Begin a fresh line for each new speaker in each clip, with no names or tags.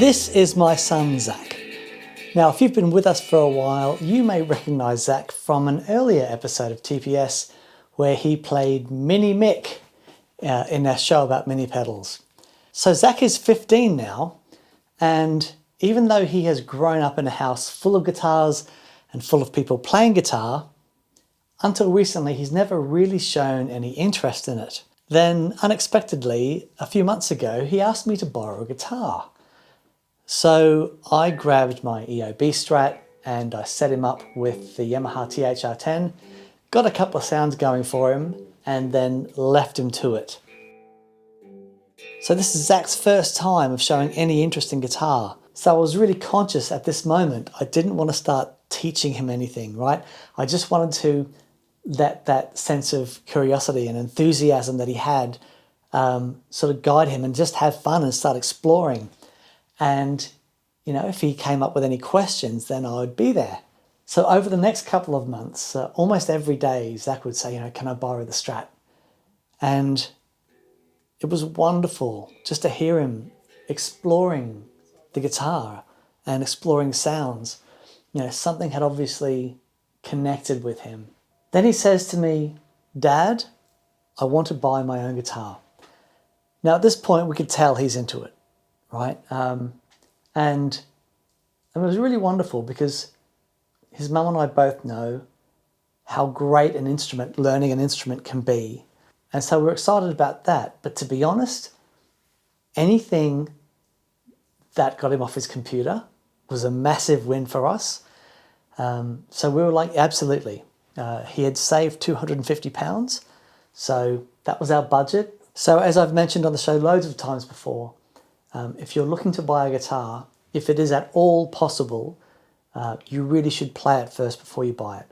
This is my son, Zach. Now, if you've been with us for a while, you may recognize Zach from an earlier episode of TPS where he played Mini Mick in our show about mini pedals. So Zach is 15 now, and even though he has grown up in a house full of guitars and full of people playing guitar, until recently he's never really shown any interest in it. Then, unexpectedly, a few months ago, he asked me to borrow a guitar. So I grabbed my EOB Strat and I set him up with the Yamaha THR-10, got a couple of sounds going for him, and then left him to it. So this is Zach's first time of showing any interest in guitar. So I was really conscious at this moment. I didn't want to start teaching him anything, right? I just wanted to let that sense of curiosity and enthusiasm that he had sort of guide him and just have fun and start exploring. And, you know, if he came up with any questions, then I would be there. So over the next couple of months, almost every day, Zach would say, you know, can I borrow the Strat? And it was wonderful just to hear him exploring the guitar and exploring sounds. You know, something had obviously connected with him. Then he says to me, Dad, I want to buy my own guitar. Now at this point we could tell he's into it, right? And it was really wonderful because his mum and I both know how great learning an instrument can be. And so we're excited about that. But to be honest, anything that got him off his computer was a massive win for us. So we were like, absolutely. He had saved £250, so that was our budget. So as I've mentioned on the show loads of times before, if you're looking to buy a guitar, if it is at all possible, you really should play it first before you buy it.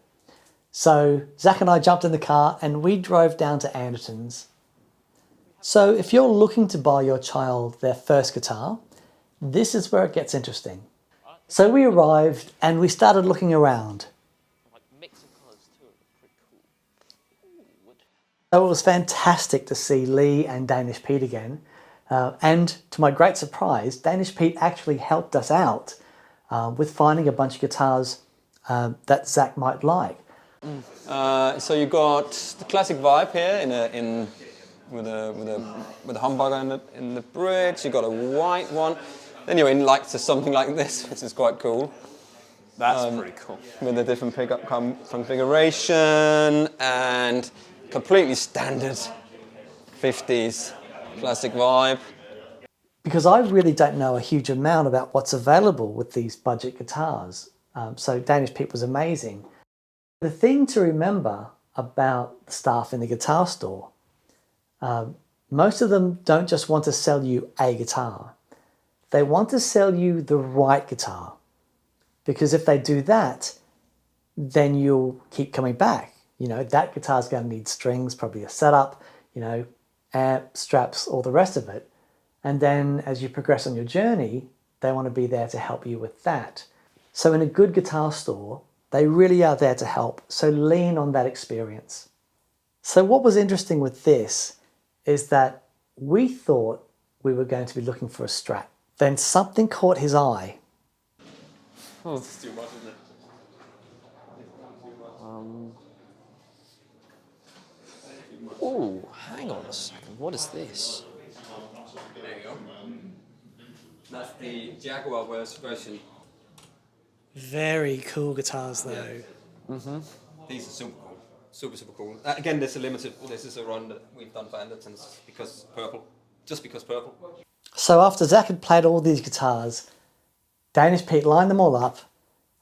So Zach and I jumped in the car and we drove down to Andertons. So if you're looking to buy your child their first guitar, this is where it gets interesting. So we arrived and we started looking around. So it was fantastic to see Lee and Danish Pete again. And to my great surprise, Danish Pete actually helped us out with finding a bunch of guitars that Zach might like.
So you got the classic vibe here with a humbucker in the bridge. You got a white one. Then you're in something like this, which is quite cool.
That's pretty cool.
With a different pickup configuration and completely standard 50s classic vibe.
Because I really don't know a huge amount about what's available with these budget guitars. So Danish Pete was amazing. The thing to remember about the staff in the guitar store, most of them don't just want to sell you a guitar. They want to sell you the right guitar. Because if they do that, then you'll keep coming back. You know, that guitar's going to need strings, probably a setup, you know, amp, straps, all the rest of it. And then as you progress on your journey, they want to be there to help you with that. So in a good guitar store, they really are there to help. So lean on that experience. So what was interesting with this is that we thought we were going to be looking for a Strat. Then something caught his eye.
It's too much, isn't it?
Oh, hang on a second. What is this?
There you go. That's the Jaguar version.
Very cool guitars though.
Mm-hmm. These are super cool. Super cool. Again, this is a run that we've done for Andertons because purple. Just because purple.
So after Zach had played all these guitars, Danish Pete lined them all up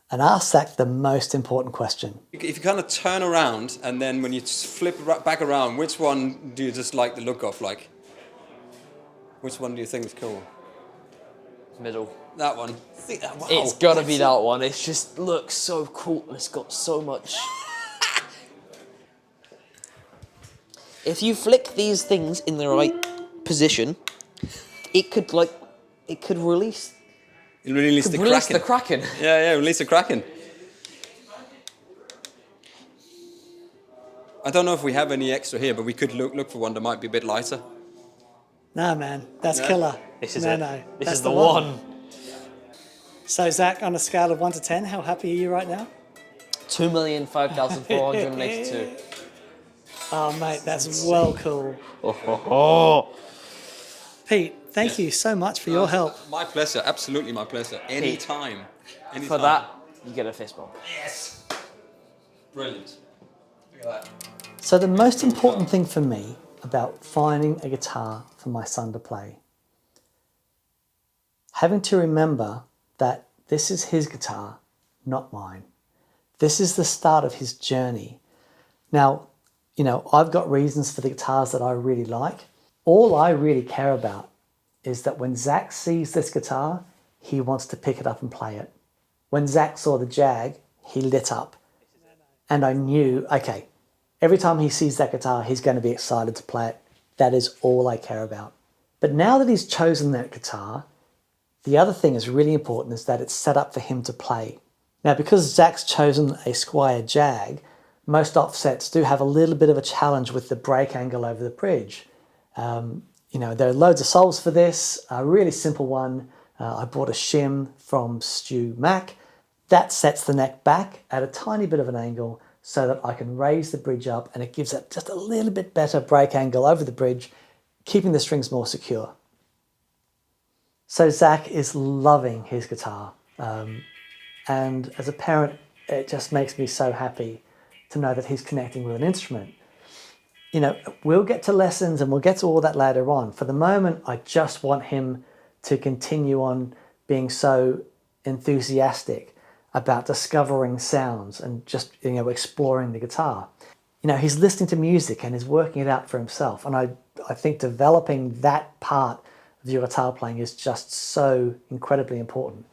and asked Zach the most important question.
If you kind of turn around and then when you flip back around, which one do you just like the look of? Like, which one do you think is cool?
Middle.
That one. Wow.
It's gotta be that one. It just looks so cool and it's got so much. If you flick these things in the right position, it could release.
It release the
release
Kraken.
the Kraken.
Yeah, release the Kraken. I don't know if we have any extra here, but we could look for one that might be a bit lighter.
Nah, man, that's killer.
This is
no,
it.
No,
this
that's
is the one.
So Zach, on a scale of 1 to 10, how happy are you right now?
2,005,482.
Oh mate, that's well cool.
Oh.
Pete, thank you so much for your help.
My pleasure, absolutely my pleasure. Anytime.
For that, you get a fist bump.
Yes. Brilliant. Look at that.
So the most important thing for me about finding a guitar for my son to play, having to remember that this is his guitar, not mine. This is the start of his journey. Now, you know, I've got reasons for the guitars that I really like. All I really care about is that when Zach sees this guitar, he wants to pick it up and play it. When Zach saw the Jag, he lit up. And I knew, okay, every time he sees that guitar, he's going to be excited to play it. That is all I care about. But now that he's chosen that guitar, the other thing is really important is that it's set up for him to play. Now, because Zach's chosen a Squier Jag, most offsets do have a little bit of a challenge with the break angle over the bridge. You know, there are loads of solves for this. A really simple one, I bought a shim from Stu Mac. That sets the neck back at a tiny bit of an angle so that I can raise the bridge up and it gives it just a little bit better break angle over the bridge, keeping the strings more secure. So Zach is loving his guitar. And as a parent, it just makes me so happy to know that he's connecting with an instrument. You know, we'll get to lessons and we'll get to all that later on. For the moment, I just want him to continue on being so enthusiastic about discovering sounds and just, you know, exploring the guitar. You know, he's listening to music and he's working it out for himself. And I think developing that part of your guitar playing is just so incredibly important.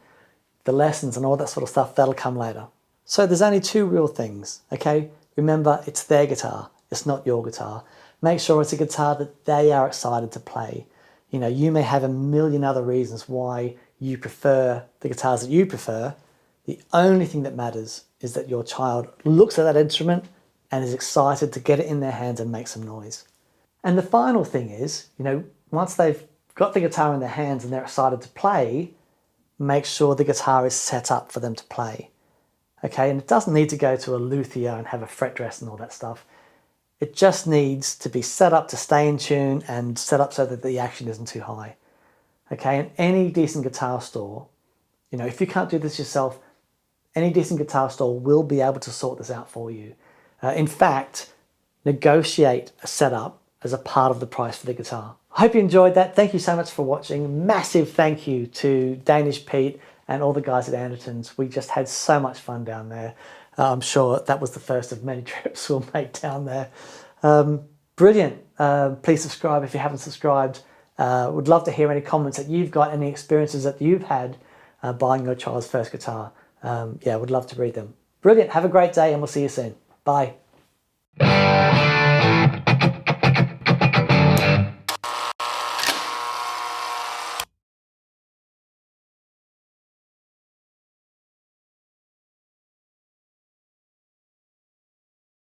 The lessons and all that sort of stuff, that'll come later. So there's only two real things, okay? Remember, it's their guitar. It's not your guitar. Make sure it's a guitar that they are excited to play. You know, you may have a million other reasons why you prefer the guitars that you prefer. The only thing that matters is that your child looks at that instrument and is excited to get it in their hands and make some noise. And the final thing is, you know, once they've got the guitar in their hands and they're excited to play, make sure the guitar is set up for them to play. Okay, and it doesn't need to go to a luthier and have a fret dress and all that stuff. It just needs to be set up to stay in tune and set up so that the action isn't too high. Okay, and any decent guitar store, you know, if you can't do this yourself, any decent guitar store will be able to sort this out for you. In fact, negotiate a setup as a part of the price for the guitar. I hope you enjoyed that. Thank you so much for watching. Massive thank you to Danish Pete and all the guys at Andertons. We just had so much fun down there. I'm sure that was the first of many trips we'll make down there. Brilliant. Please subscribe if you haven't subscribed. Would love to hear any comments that you've got, any experiences that you've had buying your child's first guitar. Yeah, would love to read them. Brilliant. Have a great day and we'll see you soon. Bye.